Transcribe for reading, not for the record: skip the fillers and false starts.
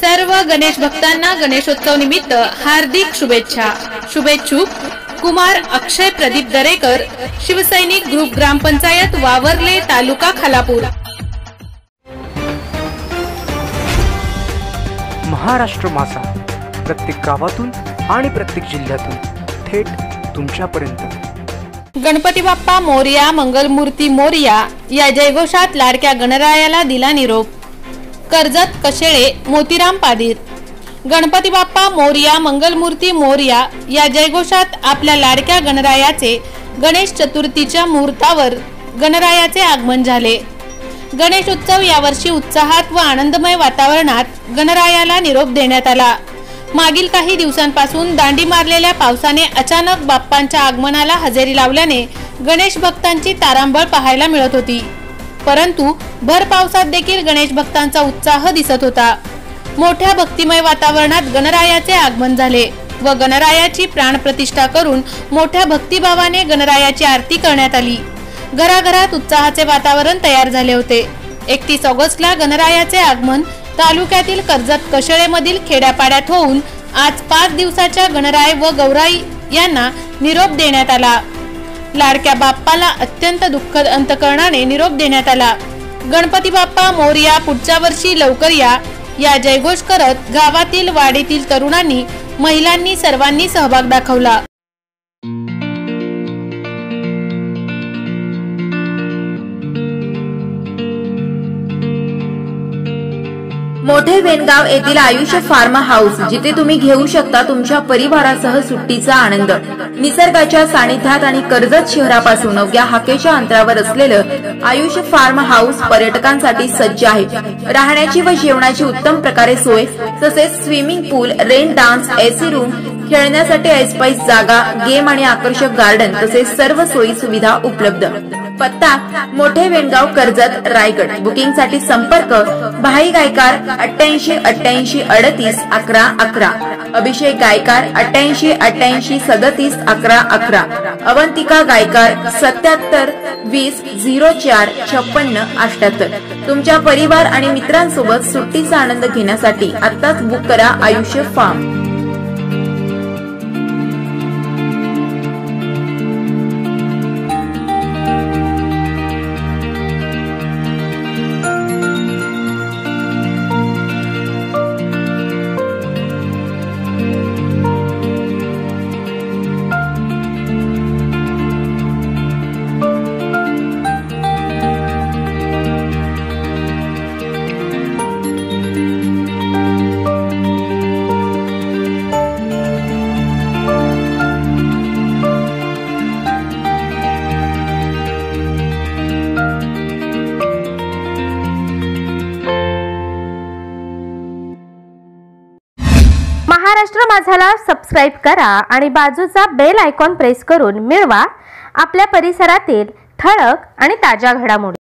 सर्व गणेश भक्तांना गणेशोत्सव निमित्त हार्दिक शुभेच्छा। शुभेच्छुक कुमार अक्षय प्रदीप दरेकर, शिवसैनिक ग्रुप, ग्रामपंचायत वावरले, तालुका खालापूर। महाराष्ट्र मासा प्रत्येक गावातून आणि प्रत्येक जिल्ह्यातून थेट तुमच्यापर्यंत। गणपती बाप्पा मोरया, मंगलमूर्ती मोरया या जयघोषात लाडक्या गणरायाला दिला निरोप। कर्जत, कशेळे, मोतीराम पादीर। गणपती बाप्पा मोरया, मंगलमूर्ती मोरया या जयघोषात आपल्या लाडक्या गणरायाचे गणेश चतुर्थीच्या मुहूर्तावर गणरायाचे आगमन झाले। गणेश उत्सव यावर्षी उत्साहात व आनंदमय वातावरणात गणरायाला निरोप देण्यात आला। मागील काही दिवसांपासून दांडी मारलेल्या पावसाने अचानक बाप्पांच्या आगमनाला हजेरी लावल्याने गणेश भक्तांची तारांबळ पाहायला मिळत होती। परंतु भर पावसात देखील गणेश भक्तांचा उत्साह दिसत होता। मोठ्या भक्तिमय वातावरणात गणरायाचे आगमन झाले व गणरायाची प्राणप्रतिष्ठा करून मोठ्या भक्तिभावाने गणरायाची आरती करण्यात आली। घराघरात उत्साहाचे वातावरण तयार झाले होते। 31 ऑगस्टला गणरायाचे आगमन तालुक्यातील कर्जत, कशेळेमधील खेड्यापाड्यात होऊन आज 5 दिवसाच्या गणराय व गौराई यांना निरोप देण्यात आला। लाडक्या बाप्पाला अत्यंत दुःखद अंतकरणाने निरोप देण्यात आला। गणपती बाप्पा मोरया, पुढच्या वर्षी लवकर या जयघोष करत गावातील, वाडीतील तरुणांनी, महिलांनी सर्वांनी सहभाग दाखवला। मोठे वेनगाव येथील आयुष्य फार्म हाऊस, जिथे तुम्ही घेऊ शकता तुमच्या परिवारासह सुट्टीचा आनंद। निसर्गाच्या सानिध्यात आणि कर्जत शहरापासून अवघ्या हाकेच्या अंतरावर असलेलं आयुष्य फार्म हाऊस पर्यटकांसाठी सज्ज आहे। राहण्याची व जेवणाची उत्तम प्रकारे सोय, तसेच स्विमिंग पूल, रेन डान्स, एसी रूम, खेळण्यासाठी ऐसपैस जागा, गेम आणि आकर्षक गार्डन तसेच सर्व सोयी सुविधा उपलब्ध। पत्ता मोठे वेनगाव, कर्जत, रायगड। बुकिंग साठी संपर्क भाई गायकार 88 88 38 11 11, अभिषेक गायकार 88 88 37 11 11, अवंतिका गायकार 77 20 04 56 78। तुमच्या परिवार आणि मित्रांसोबत सुट्टीचा आनंद घेण्यासाठी आत्ताच बुक करा आयुष्य फार्म। महाराष्ट्र माझाला सबस्क्राइब करा आणि बाजूचा बेल आयकॉन प्रेस करून मिळवा आपल्या परिसरातील ठळक आणि ताज्या घडामोडी।